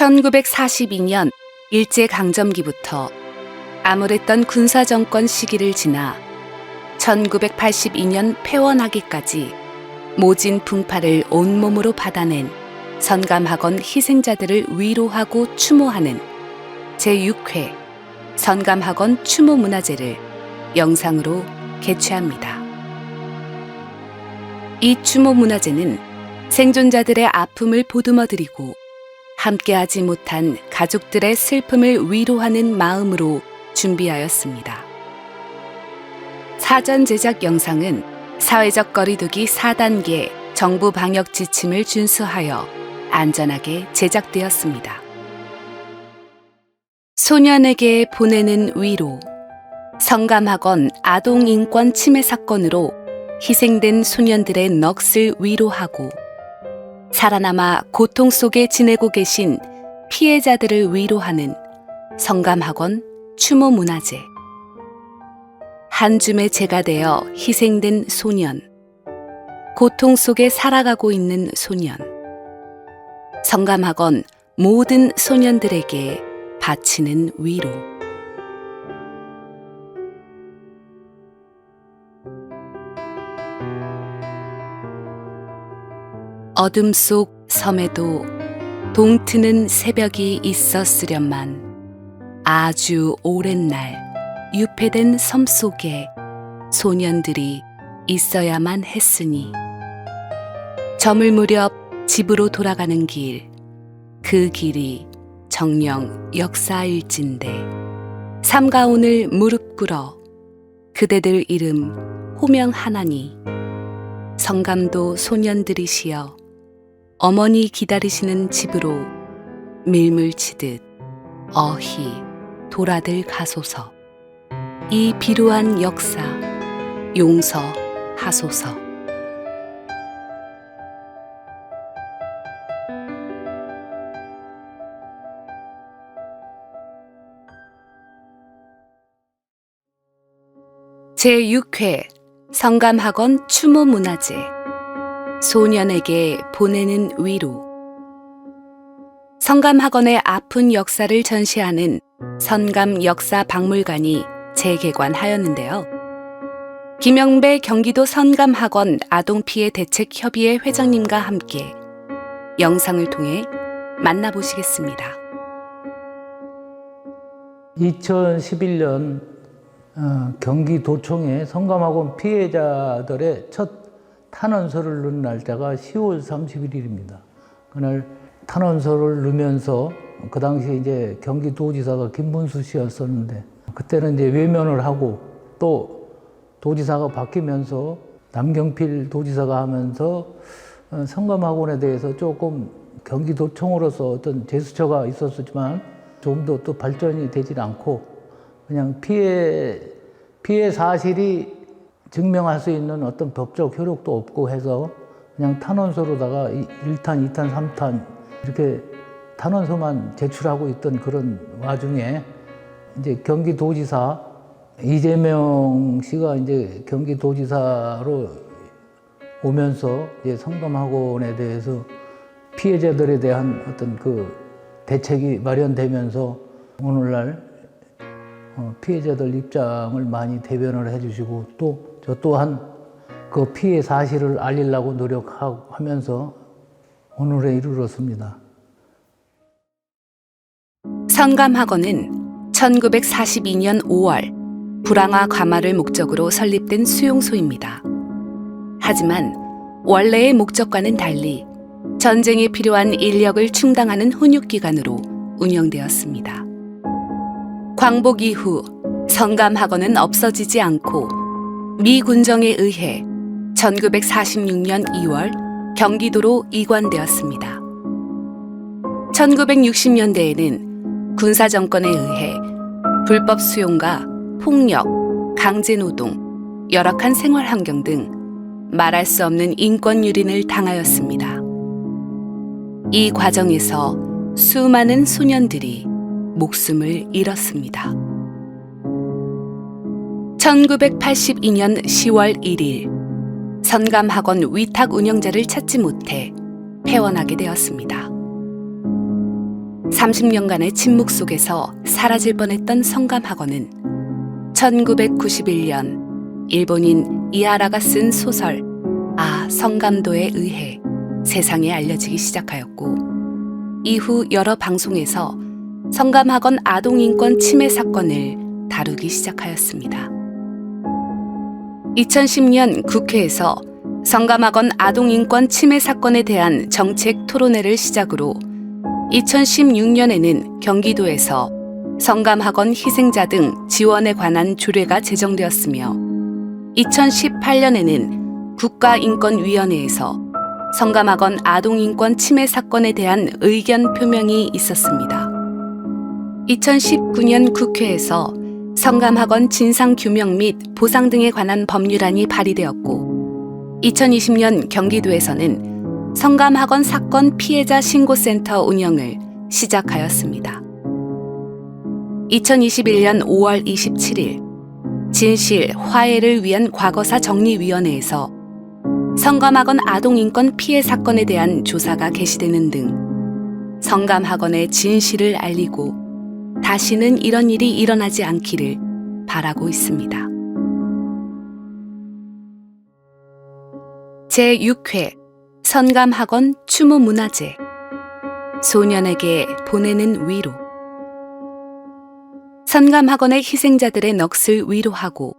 1942년 일제강점기부터 암울했던 군사정권 시기를 지나 1982년 폐원하기까지 모진 풍파를 온몸으로 받아낸 선감학원 희생자들을 위로하고 추모하는 제6회 선감학원 추모문화제를 영상으로 개최합니다. 이 추모문화제는 생존자들의 아픔을 보듬어드리고 함께하지 못한 가족들의 슬픔을 위로하는 마음으로 준비하였습니다. 사전 제작 영상은 사회적 거리두기 4단계 정부 방역 지침을 준수하여 안전하게 제작되었습니다. 소년에게 보내는 위로. 선감학원 아동인권 침해 사건으로 희생된 소년들의 넋을 위로하고 살아남아 고통 속에 지내고 계신 피해자들을 위로하는 선감학원 추모문화제. 한 줌의 재가 되어 희생된 소년, 고통 속에 살아가고 있는 소년, 선감학원 모든 소년들에게 바치는 위로. 어둠 속 섬에도 동트는 새벽이 있었으련만 아주 오랜 날 유폐된 섬 속에 소년들이 있어야만 했으니 저물 무렵 집으로 돌아가는 길, 그 길이 정녕 역사일진데 삼가 오늘 무릎 꿇어 그대들 이름 호명하나니 성감도 소년들이시여 어머니 기다리시는 집으로 밀물치듯 어희 돌아들 가소서. 이 비루한 역사 용서하소서. 제6회 선감학원 추모문화제. 소년에게 보내는 위로. 선감학원의 아픈 역사를 전시하는 선감역사박물관이 재개관하였는데요. 김영배 경기도 선감학원 아동피해 대책협의회 회장님과 함께 영상을 통해 만나보시겠습니다. 2011년 경기도청에 선감학원 피해자들의 첫 탄원서를 넣은 날짜가 10월 31일입니다. 그날 탄원서를 넣으면서 그 당시에 이제 경기도지사가 김문수 씨였었는데 그때는 이제 외면을 하고 또 도지사가 바뀌면서 남경필 도지사가 하면서 선감학원에 대해서 조금 경기도청으로서 어떤 제스처가 있었지만 좀 더 또 발전이 되질 않고 그냥 피해 사실이 증명할 수 있는 어떤 법적 효력도 없고 해서 그냥 탄원서로다가 1탄, 2탄, 3탄 이렇게 탄원서만 제출하고 있던 그런 와중에 이제 경기도지사 이재명 씨가 이제 경기도지사로 오면서 이제 선감학원에 대해서 피해자들에 대한 어떤 그 대책이 마련되면서 오늘날 피해자들 입장을 많이 대변을 해주시고 또 저 또한 그 피해 사실을 알리려고 노력하면서 오늘에 이르렀습니다. 선감학원은 1942년 5월 불황화 감화를 목적으로 설립된 수용소입니다. 하지만 원래의 목적과는 달리 전쟁에 필요한 인력을 충당하는 훈육기관으로 운영되었습니다. 광복 이후 선감학원은 없어지지 않고 미 군정에 의해 1946년 2월 경기도로 이관되었습니다. 1960년대에는 군사정권에 의해 불법 수용과 폭력, 강제노동, 열악한 생활환경 등 말할 수 없는 인권 유린을 당하였습니다. 이 과정에서 수많은 소년들이 목숨을 잃었습니다. 1982년 10월 1일 선감학원 위탁 운영자를 찾지 못해 폐원하게 되었습니다. 30년간의 침묵 속에서 사라질 뻔했던 성감학원은 1991년 일본인 이하라가 쓴 소설 성감도에 의해 세상에 알려지기 시작하였고, 이후 여러 방송에서 성감학원 아동인권 침해 사건을 다루기 시작하였습니다. 2010년 국회에서 성감학원 아동인권 침해 사건에 대한 정책 토론회를 시작으로 2016년에는 경기도에서 성감학원 희생자 등 지원에 관한 조례가 제정되었으며, 2018년에는 국가인권위원회에서 성감학원 아동인권 침해 사건에 대한 의견 표명이 있었습니다. 2019년 국회에서 성감학원 진상규명 및 보상 등에 관한 법률안이 발의되었고, 2020년 경기도에서는 성감학원 사건 피해자 신고센터 운영을 시작하였습니다. 2021년 5월 27일 진실, 화해를 위한 과거사 정리위원회에서 성감학원 아동인권 피해 사건에 대한 조사가 개시되는 등 성감학원의 진실을 알리고 다시는 이런 일이 일어나지 않기를 바라고 있습니다. 제6회 성감학원 추모문화제 소년에게 보내는 위로. 성감학원의 희생자들의 넋을 위로하고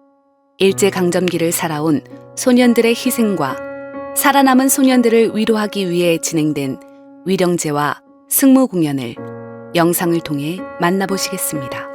일제강점기를 살아온 소년들의 희생과 살아남은 소년들을 위로하기 위해 진행된 위령제와 승무 공연을 영상을 통해 만나보시겠습니다.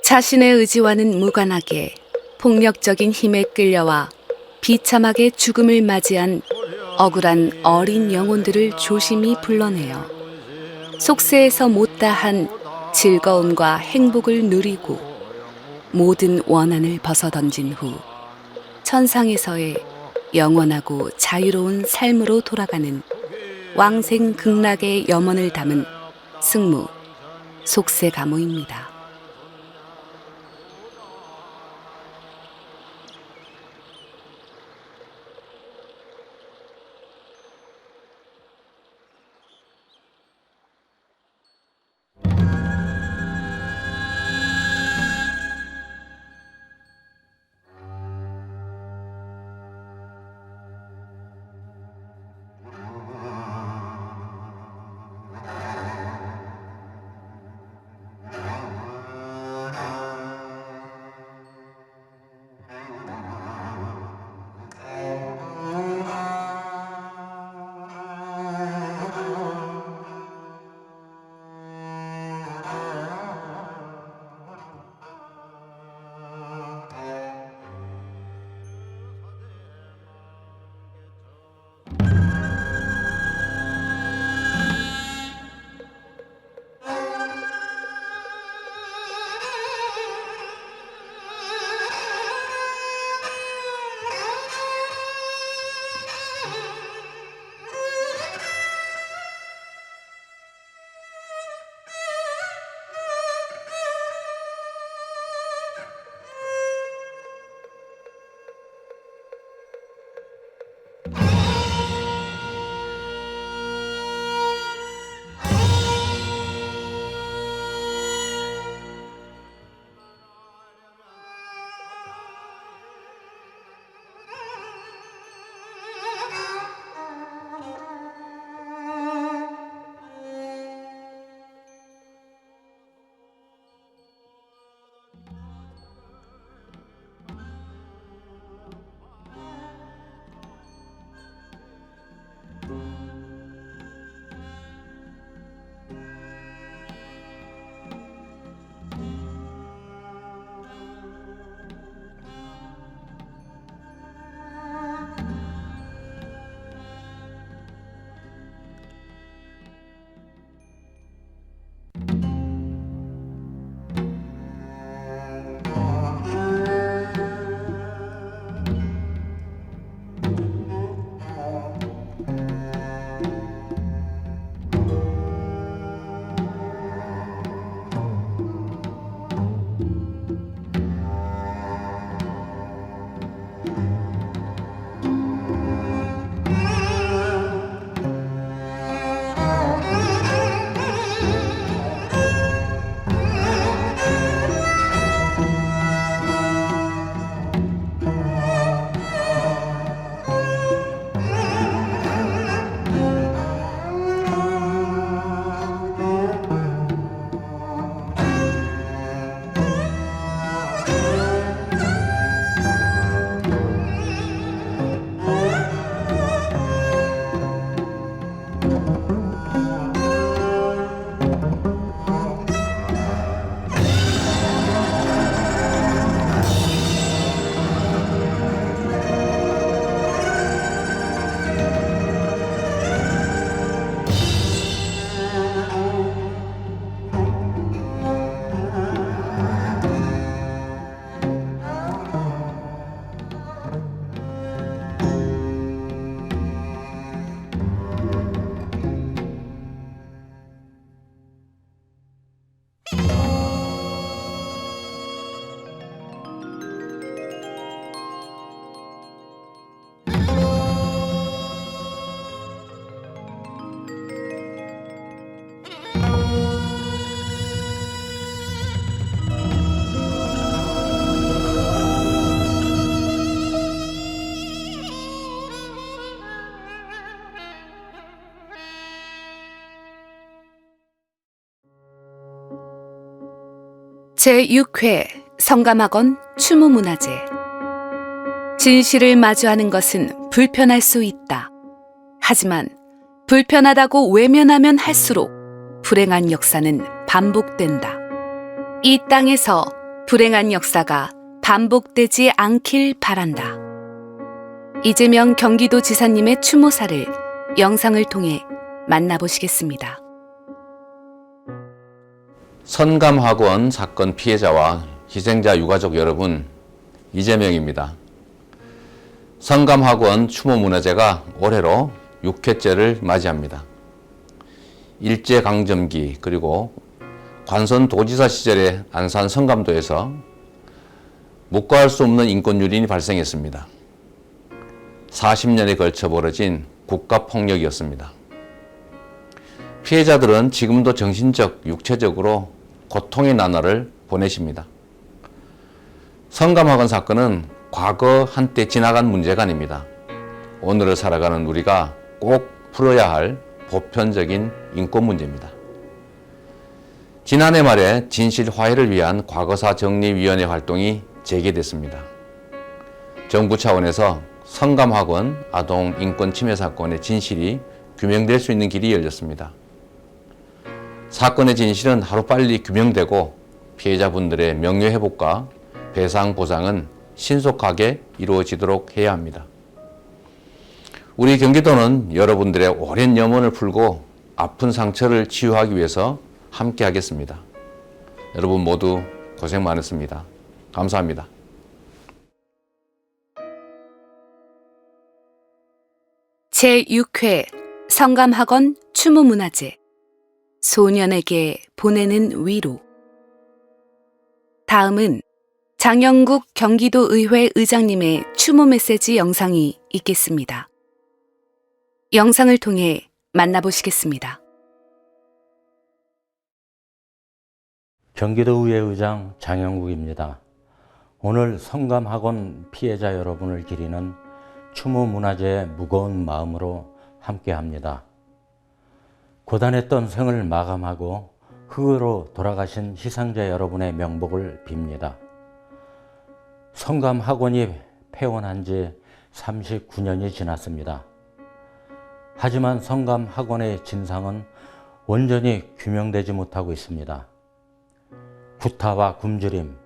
자신의 의지와는 무관하게 폭력적인 힘에 끌려와 비참하게 죽음을 맞이한 억울한 어린 영혼들을 조심히 불러내어 속세에서 못다한 즐거움과 행복을 누리고 모든 원한을 벗어던진 후 천상에서의 영원하고 자유로운 삶으로 돌아가는 왕생극락의 염원을 담은 승무, 속세가모입니다. 제6회 성감학원 추모문화제. 진실을 마주하는 것은 불편할 수 있다. 하지만 불편하다고 외면하면 할수록 불행한 역사는 반복된다. 이 땅에서 불행한 역사가 반복되지 않길 바란다. 이재명 경기도지사님의 추모사를 영상을 통해 만나보시겠습니다. 선감학원 사건 피해자와 희생자 유가족 여러분, 이재명입니다. 선감학원 추모문화제가 올해로 6회째를 맞이합니다. 일제강점기 그리고 관선도지사 시절의 안산 선감도에서 묵과할 수 없는 인권유린이 발생했습니다. 40년에 걸쳐 벌어진 국가폭력이었습니다. 피해자들은 지금도 정신적, 육체적으로 고통의 나날을 보내십니다. 선감학원 사건은 과거 한때 지나간 문제가 아닙니다. 오늘을 살아가는 우리가 꼭 풀어야 할 보편적인 인권 문제입니다. 지난해 말에 진실 화해를 위한 과거사 정리위원회 활동이 재개됐습니다. 정부 차원에서 선감학원 아동 인권 침해 사건의 진실이 규명될 수 있는 길이 열렸습니다. 사건의 진실은 하루빨리 규명되고 피해자분들의 명예회복과 배상 보상은 신속하게 이루어지도록 해야 합니다. 우리 경기도는 여러분들의 오랜 염원을 풀고 아픈 상처를 치유하기 위해서 함께 하겠습니다. 여러분 모두 고생 많으셨습니다. 감사합니다. 제6회 성감학원 추모문화제. 소년에게 보내는 위로. 다음은 장영국 경기도의회 의장님의 추모 메시지 영상이 있겠습니다. 영상을 통해 만나보시겠습니다. 경기도의회 의장 장영국입니다. 오늘 성감학원 피해자 여러분을 기리는 추모문화제의 무거운 마음으로 함께합니다. 고단했던 생을 마감하고 흙으로 돌아가신 희생자 여러분의 명복을 빕니다. 성감학원이 폐원한 지 39년이 지났습니다. 하지만 성감학원의 진상은 온전히 규명되지 못하고 있습니다. 구타와 굶주림,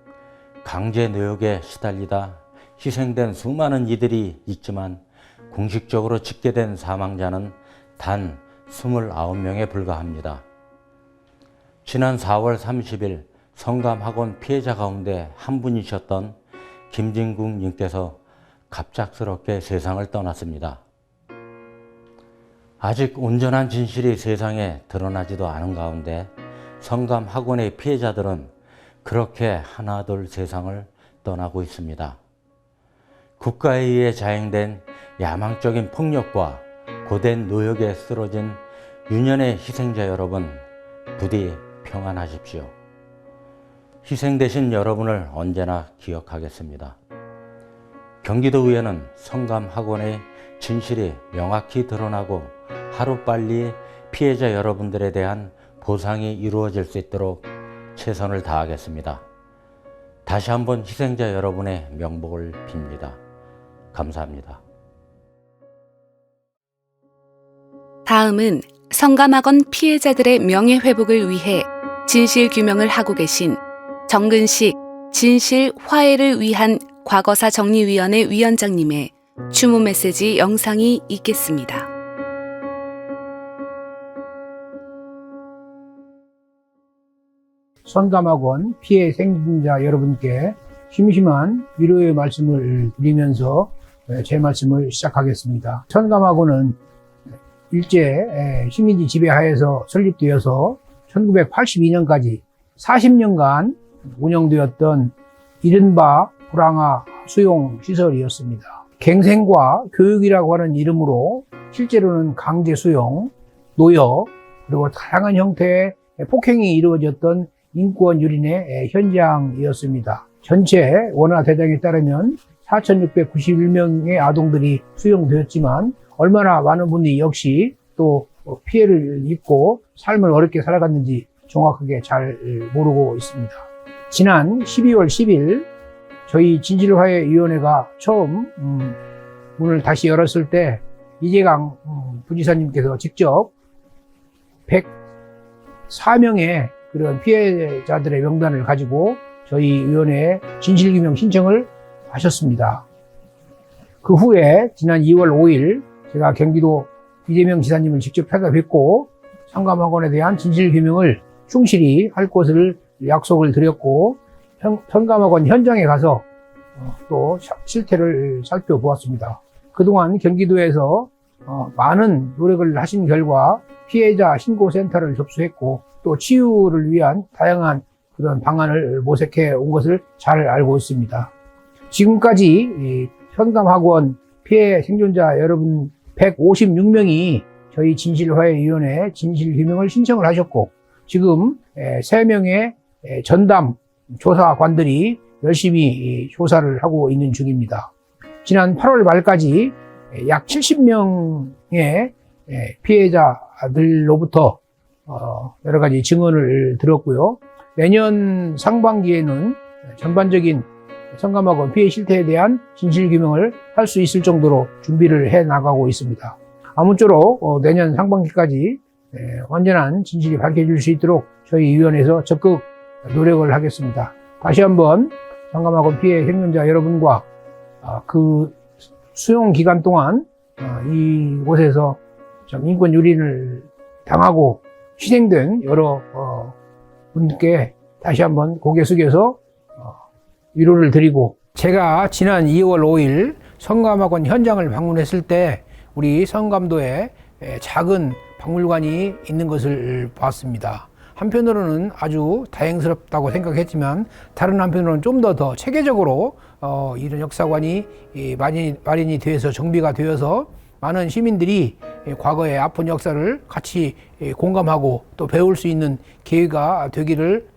강제노역에 시달리다 희생된 수많은 이들이 있지만 공식적으로 집계된 사망자는 단 29명에 불과합니다. 지난 4월 30일 성감학원 피해자 가운데 한 분이셨던 김진국 님께서 갑작스럽게 세상을 떠났습니다. 아직 온전한 진실이 세상에 드러나지도 않은 가운데 성감학원의 피해자들은 그렇게 하나둘 세상을 떠나고 있습니다. 국가에 의해 자행된 야망적인 폭력과 고된 노역에 쓰러진 유년의 희생자 여러분, 부디 평안하십시오. 희생되신 여러분을 언제나 기억하겠습니다. 경기도의회는 성감학원의 진실이 명확히 드러나고 하루빨리 피해자 여러분들에 대한 보상이 이루어질 수 있도록 최선을 다하겠습니다. 다시 한번 희생자 여러분의 명복을 빕니다. 감사합니다. 다음은 성감학원 피해자들의 명예회복을 위해 진실 규명을 하고 계신 정근식 진실 화해를 위한 과거사 정리위원회 위원장님의 추모 메시지 영상이 있겠습니다. 선감학원 피해 생존자 여러분께 심심한 위로의 말씀을 드리면서 제 말씀을 시작하겠습니다. 선감학원은 일제 식민지 지배하에서 설립되어서 1982년까지 40년간 운영되었던 이른바 불황화 수용시설이었습니다. 갱생과 교육이라고 하는 이름으로 실제로는 강제 수용, 노역, 그리고 다양한 형태의 폭행이 이루어졌던 인권 유린의 현장이었습니다. 전체 원화 대장에 따르면 4,691명의 아동들이 수용되었지만 얼마나 많은 분들이 역시 또 피해를 입고 삶을 어렵게 살아갔는지 정확하게 잘 모르고 있습니다. 지난 12월 10일 저희 진실화해위원회가 처음 문을 다시 열었을 때 이재강 부지사님께서 직접 104명의 그런 피해자들의 명단을 가지고 저희 위원회에 진실규명 신청을 하셨습니다. 그 후에 지난 2월 5일 제가 경기도 이재명 지사님을 직접 찾아뵙고 성감학원에 대한 진실규명을 충실히 할 것을 약속을 드렸고 성감학원 현장에 가서 또 실태를 살펴보았습니다. 그동안 경기도에서 많은 노력을 하신 결과 피해자 신고센터를 접수했고 또 치유를 위한 다양한 그런 방안을 모색해 온 것을 잘 알고 있습니다. 지금까지 현감학원 피해 생존자 여러분 156명이 저희 진실화해위원회에 진실규명을 신청을 하셨고 지금 3명의 전담 조사관들이 열심히 조사를 하고 있는 중입니다. 지난 8월 말까지 약 70명의 피해자들로부터 여러 가지 증언을 들었고요. 내년 상반기에는 전반적인 성감학원 피해 실태에 대한 진실규명을 할 수 있을 정도로 준비를 해 나가고 있습니다. 아무쪼록 내년 상반기까지 완전한 진실이 밝혀질 수 있도록 저희 위원회에서 적극 노력을 하겠습니다. 다시 한번 성감학원 피해 생존자 여러분과 그 수용 기간 동안 이곳에서 좀 인권 유린을 당하고 희생된 여러 분께 다시 한번 고개 숙여서 위로를 드리고, 제가 지난 2월 5일 성감학원 현장을 방문했을 때 우리 성감도에 작은 박물관이 있는 것을 봤습니다. 한편으로는 아주 다행스럽다고 생각했지만 다른 한편으로는 좀 더 체계적으로 이런 역사관이 마련이 되어서 정비가 되어서 많은 시민들이 과거의 아픈 역사를 같이 공감하고 또 배울 수 있는 기회가 되기를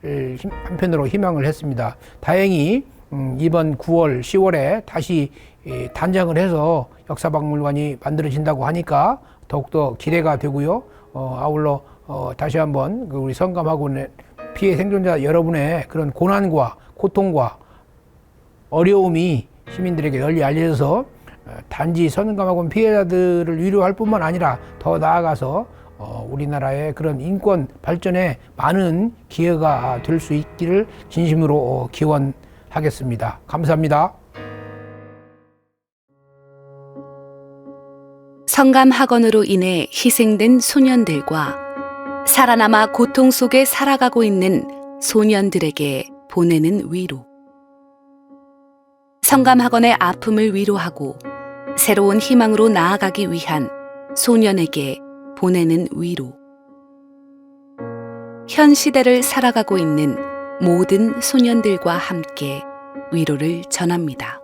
한편으로 희망을 했습니다. 다행히 이번 9월, 10월에 다시 단장을 해서 역사박물관이 만들어진다고 하니까 더욱더 기대가 되고요. 아울러 다시 한번 우리 성감학원의 피해 생존자 여러분의 그런 고난과 고통과 어려움이 시민들에게 널리 알려져서 단지 성감학원 피해자들을 위로할 뿐만 아니라 더 나아가서 우리나라의 그런 인권 발전에 많은 기회가 될 수 있기를 진심으로 기원하겠습니다. 감사합니다. 성감학원으로 인해 희생된 소년들과 살아남아 고통 속에 살아가고 있는 소년들에게 보내는 위로. 성감학원의 아픔을 위로하고 새로운 희망으로 나아가기 위한 소년에게 보내는 위로. 현 시대를 살아가고 있는 모든 소년들과 함께 위로를 전합니다.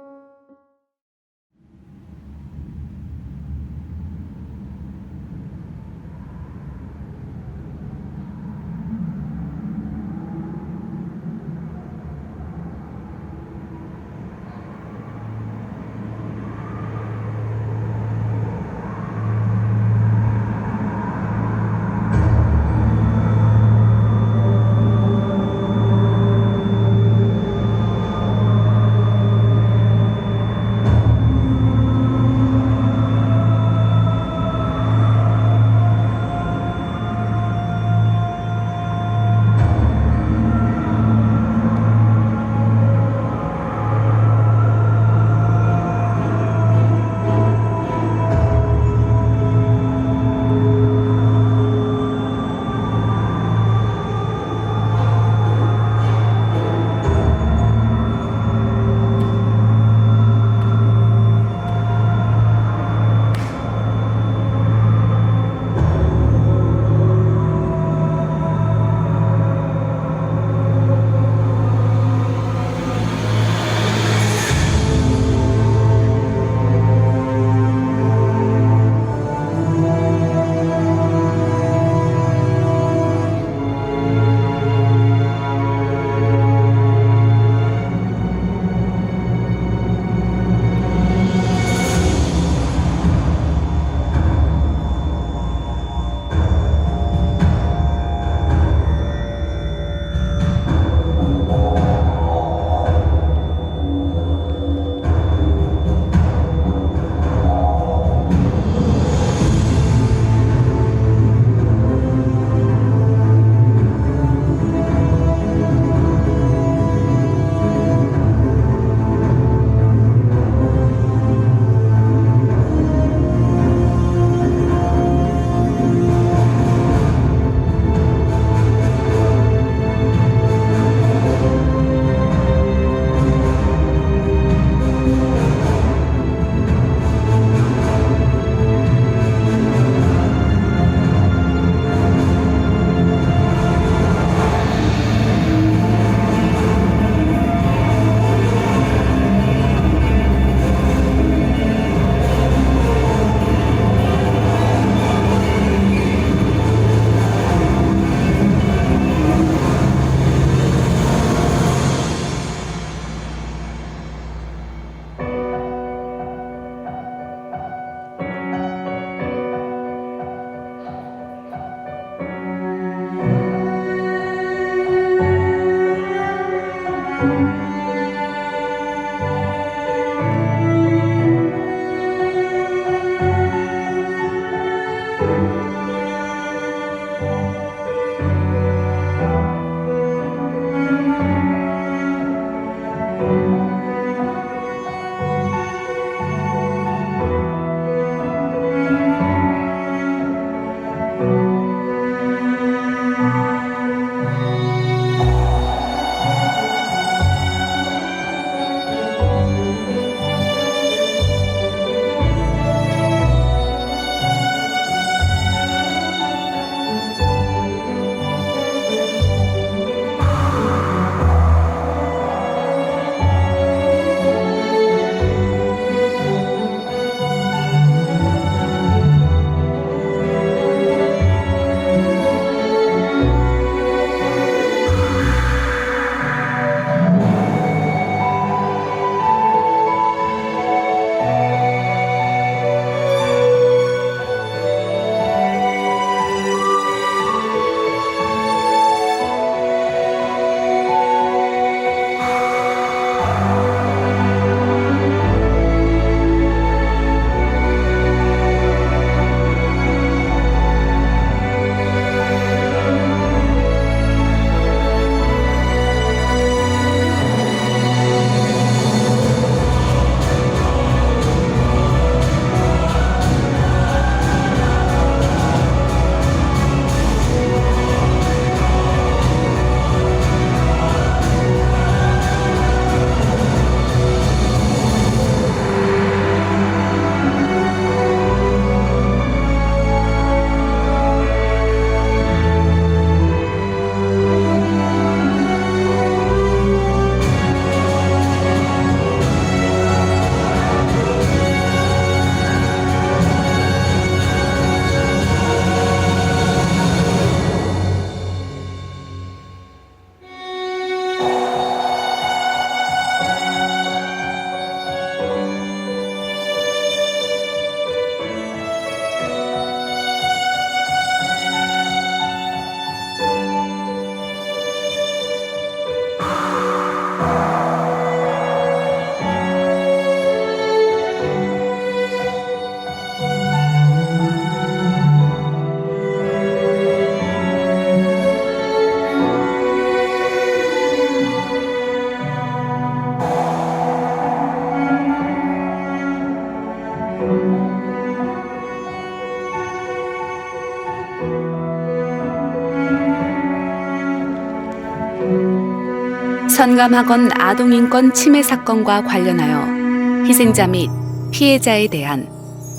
선감학원 아동인권 침해 사건과 관련하여 희생자 및 피해자에 대한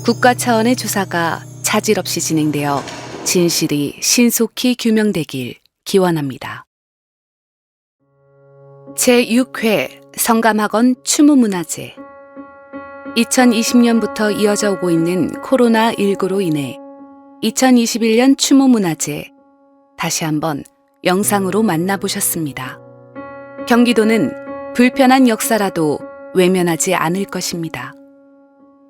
국가 차원의 조사가 차질 없이 진행되어 진실이 신속히 규명되길 기원합니다. 제6회 성감학원 추모문화제 2020년부터 이어져 오고 있는 코로나19로 인해 2021년 추모문화제 다시 한번 영상으로 만나보셨습니다. 경기도는 불편한 역사라도 외면하지 않을 것입니다.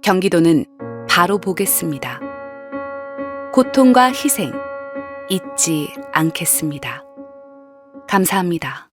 경기도는 바로 보겠습니다. 고통과 희생 잊지 않겠습니다. 감사합니다.